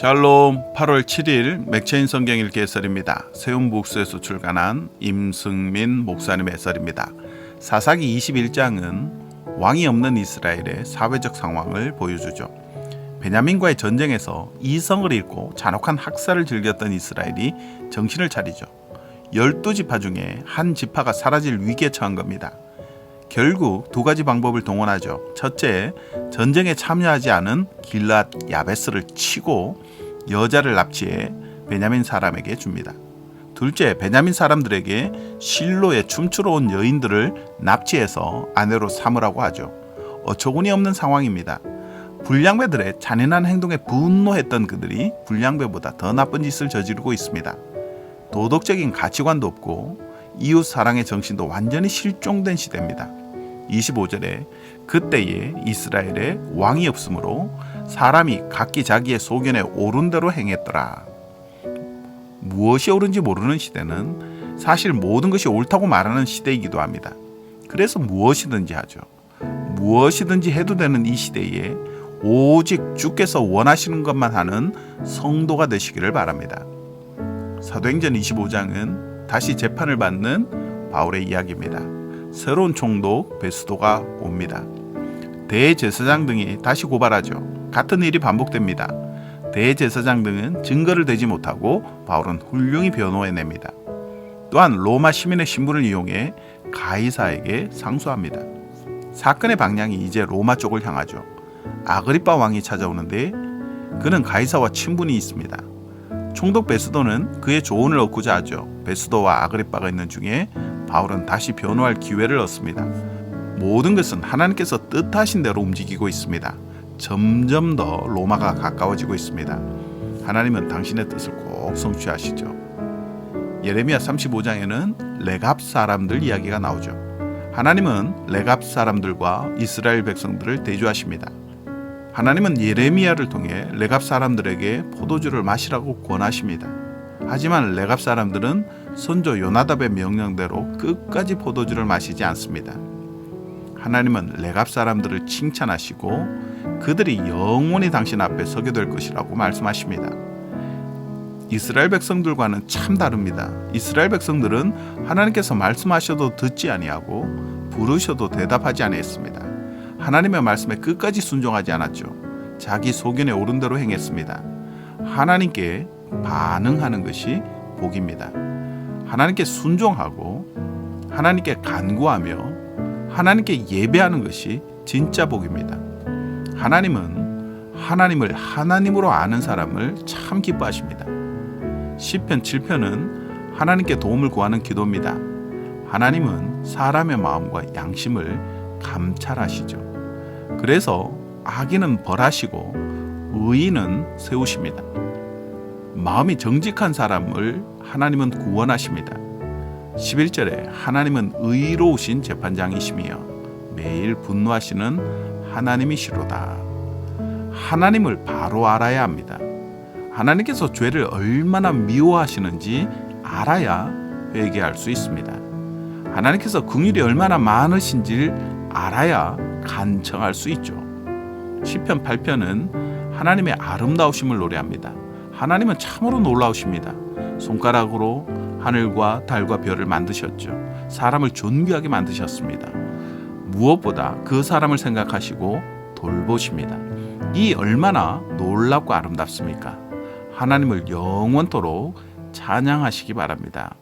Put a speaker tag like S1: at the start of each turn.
S1: 샬롬. 8월 7일 맥체인 성경 읽기 해설입니다. 세움북스에서 출간한 임승민 목사님의 해설입니다. 사사기 21장은 왕이 없는 이스라엘의 사회적 상황을 보여주죠. 베냐민과의 전쟁에서 이성을 잃고 잔혹한 학살을 즐겼던 이스라엘이 정신을 차리죠. 12지파 중에 한 지파가 사라질 위기에 처한 겁니다. 결국 두 가지 방법을 동원하죠. 첫째, 전쟁에 참여하지 않은 길앗 야베스를 치고 여자를 납치해 베냐민 사람에게 줍니다. 둘째, 베냐민 사람들에게 실로에 춤추러 온 여인들을 납치해서 아내로 삼으라고 하죠. 어처구니 없는 상황입니다. 불량배들의 잔인한 행동에 분노했던 그들이 불량배보다 더 나쁜 짓을 저지르고 있습니다. 도덕적인 가치관도 없고 이웃 사랑의 정신도 완전히 실종된 시대입니다. 25절에 그때에 이스라엘에 왕이 없으므로 사람이 각기 자기의 소견에 옳은 대로 행했더라. 무엇이 옳은지 모르는 시대는 사실 모든 것이 옳다고 말하는 시대이기도 합니다. 그래서 무엇이든지 하죠. 무엇이든지 해도 되는 이 시대에 오직 주께서 원하시는 것만 하는 성도가 되시기를 바랍니다. 사도행전 25장은 다시 재판을 받는 바울의 이야기입니다. 새로운 총독 베스도가 옵니다. 대제사장 등이 다시 고발하죠. 같은 일이 반복됩니다. 대제사장 등은 증거를 대지 못하고 바울은 훌륭히 변호해냅니다. 또한 로마 시민의 신분을 이용해 가이사에게 상소합니다. 사건의 방향이 이제 로마 쪽을 향하죠. 아그리빠 왕이 찾아오는데 그는 가이사와 친분이 있습니다. 총독 베스도는 그의 조언을 얻고자 하죠. 베스도와 아그리빠가 있는 중에 바울은 다시 변호할 기회를 얻습니다. 모든 것은 하나님께서 뜻하신 대로 움직이고 있습니다. 점점 더 로마가 가까워지고 있습니다. 하나님은 당신의 뜻을 꼭 성취하시죠. 예레미야 35장에는 레갑 사람들 이야기가 나오죠. 하나님은 레갑 사람들과 이스라엘 백성들을 대조하십니다. 하나님은 예레미야를 통해 레갑 사람들에게 포도주를 마시라고 권하십니다. 하지만 레갑 사람들은 선조 요나답의 명령대로 끝까지 포도주를 마시지 않습니다. 하나님은 레갑 사람들을 칭찬하시고 그들이 영원히 당신 앞에 서게 될 것이라고 말씀하십니다. 이스라엘 백성들과는 참 다릅니다. 이스라엘 백성들은 하나님께서 말씀하셔도 듣지 아니하고 부르셔도 대답하지 아니했습니다. 하나님의 말씀에 끝까지 순종하지 않았죠. 자기 소견에 옳은 대로 행했습니다. 하나님께 반응하는 것이 복입니다. 하나님께 순종하고 하나님께 간구하며 하나님께 예배하는 것이 진짜 복입니다. 하나님은 하나님을 하나님으로 아는 사람을 참 기뻐하십니다. 시편 7편은 하나님께 도움을 구하는 기도입니다. 하나님은 사람의 마음과 양심을 감찰하시죠. 그래서 악인은 벌하시고 의인은 세우십니다. 마음이 정직한 사람을 하나님은 구원하십니다. 11절에 하나님은 의로우신 재판장이시며 매일 분노하시는 하나님이시로다. 하나님을 바로 알아야 합니다. 하나님께서 죄를 얼마나 미워하시는지 알아야 회개할 수 있습니다. 하나님께서 긍휼이 얼마나 많으신지를 알아야 간청할 수 있죠. 시편 8편은 하나님의 아름다우심을 노래합니다. 하나님은 참으로 놀라우십니다. 손가락으로 하늘과 달과 별을 만드셨죠. 사람을 존귀하게 만드셨습니다. 무엇보다 그 사람을 생각하시고 돌보십니다. 이 얼마나 놀랍고 아름답습니까? 하나님을 영원토록 찬양하시기 바랍니다.